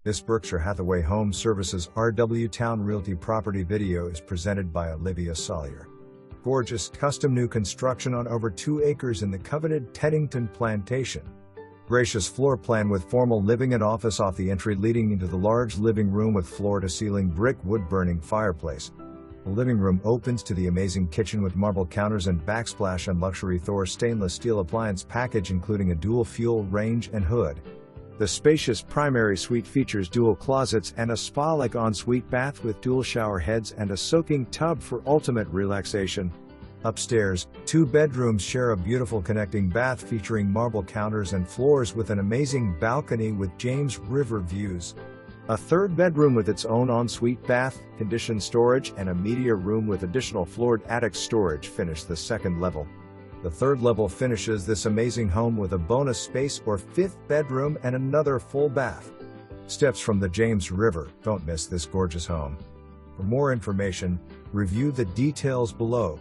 This Berkshire Hathaway Home Services RW Towne Realty property video is presented by Olivia Sawyer. Gorgeous, custom new construction on over 2 acres in the coveted Tettington Plantation. Gracious floor plan with formal living and office off the entry leading into the large living room with floor-to-ceiling brick wood-burning fireplace. The living room opens to the amazing kitchen with marble counters and backsplash and Luxury Thor stainless steel appliance package including a dual fuel range and hood. The spacious primary suite features dual closets and a spa-like ensuite bath with dual shower heads and a soaking tub for ultimate relaxation. Upstairs, 2 bedrooms share a beautiful connecting bath featuring marble counters and floors with an amazing balcony with James River views. A 3rd bedroom with its own ensuite bath, conditioned storage, and a media room with additional floored attic storage finish the 2nd level. The 3rd level finishes this amazing home with a bonus space or 5th bedroom and another full bath. Steps from the James River. Don't miss this gorgeous home. For more information, review the details below.